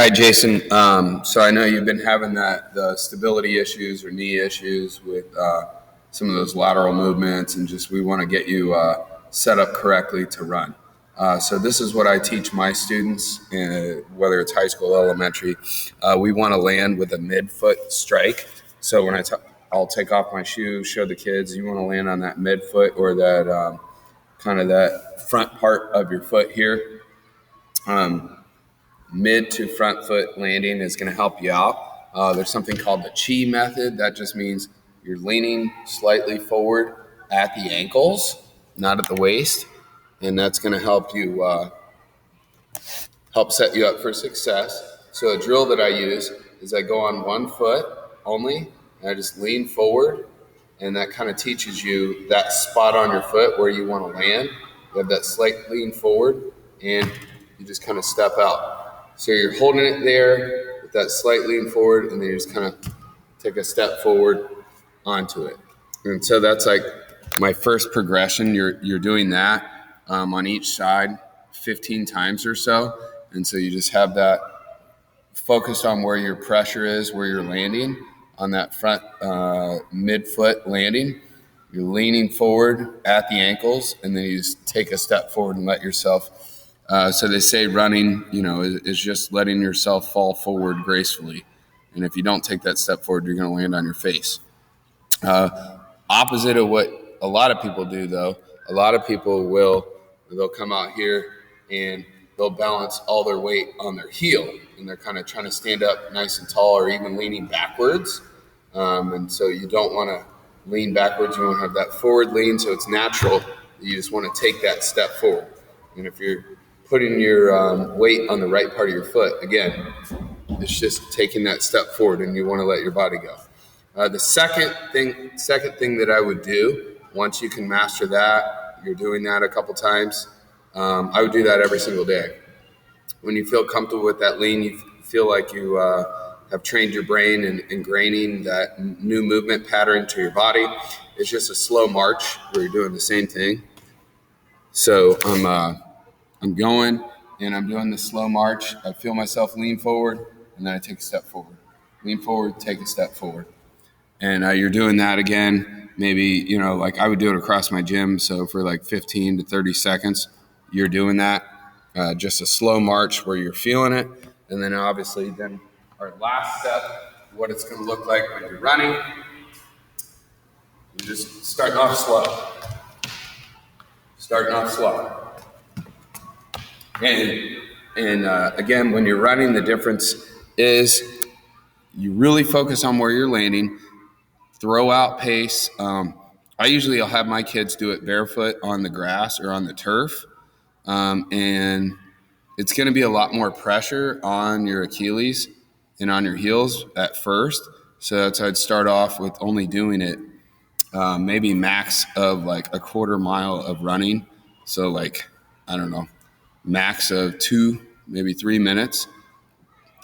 Hi, Jason. So I know you've been having the stability issues or knee issues with some of those lateral movements, and just we want to get you set up correctly to run. So this is what I teach my students, whether it's high school, elementary. We want to land with a midfoot strike. So when I'll take off my shoes, show the kids, you want to land on that midfoot or that kind of that front part of your foot here. Mid to front foot landing is going to help you out. There's something called the chi method. That just means you're leaning slightly forward at the ankles, not at the waist, and that's going to help you help set you up for success. So a drill that I use is I go on one foot only, and I just lean forward, and that kind of teaches you that spot on your foot where you want to land. You have that slight lean forward, and you just kind of step out. So you're holding it there with that slight lean forward, and then you just kind of take a step forward onto it. And so that's like my first progression. You're doing that on each side 15 times or so. And so you just have that focused on where your pressure is, where you're landing on that front midfoot landing. You're leaning forward at the ankles, and then you just take a step forward and let yourself. So they say running, is just letting yourself fall forward gracefully. And if you don't take that step forward, you're going to land on your face. Opposite of what a lot of people do, though, a lot of people they'll come out here and they'll balance all their weight on their heel. And they're kind of trying to stand up nice and tall or even leaning backwards. And so you don't want to lean backwards. You want to have that forward lean so it's natural. You just want to take that step forward. And if you're putting your weight on the right part of your foot, again, it's just taking that step forward, and you want to let your body go. The second thing that I would do, once you can master that, you're doing that a couple times, I would do that every single day. When you feel comfortable with that lean, you feel like you have trained your brain in ingraining that new movement pattern to your body. It's just a slow march where you're doing the same thing. So I'm going and I'm doing the slow march. I feel myself lean forward, and then I take a step forward. Lean forward, take a step forward. And you're doing that again, maybe, like I would do it across my gym. So for like 15 to 30 seconds, you're doing that. Just a slow march where you're feeling it. And then obviously then our last step, what it's going to look like when you're running, you're just starting off slow. And again, when you're running, the difference is you really focus on where you're landing, throw out pace. I usually will have my kids do it barefoot on the grass or on the turf. And it's going to be a lot more pressure on your Achilles and on your heels at first. So that's I'd start off with only doing it maybe max of like a quarter mile of running. So like, I don't know, max of 2, maybe 3 minutes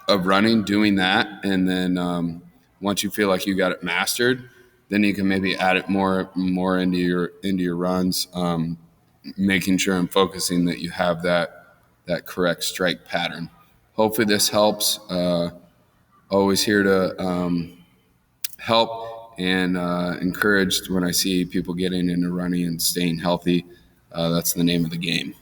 of running, doing that. And then once you feel like you got it mastered, then you can maybe add it more into your runs, making sure and focusing that you have that correct strike pattern. Hopefully this helps. Always here to help and encouraged when I see people getting into running and staying healthy. That's the name of the game.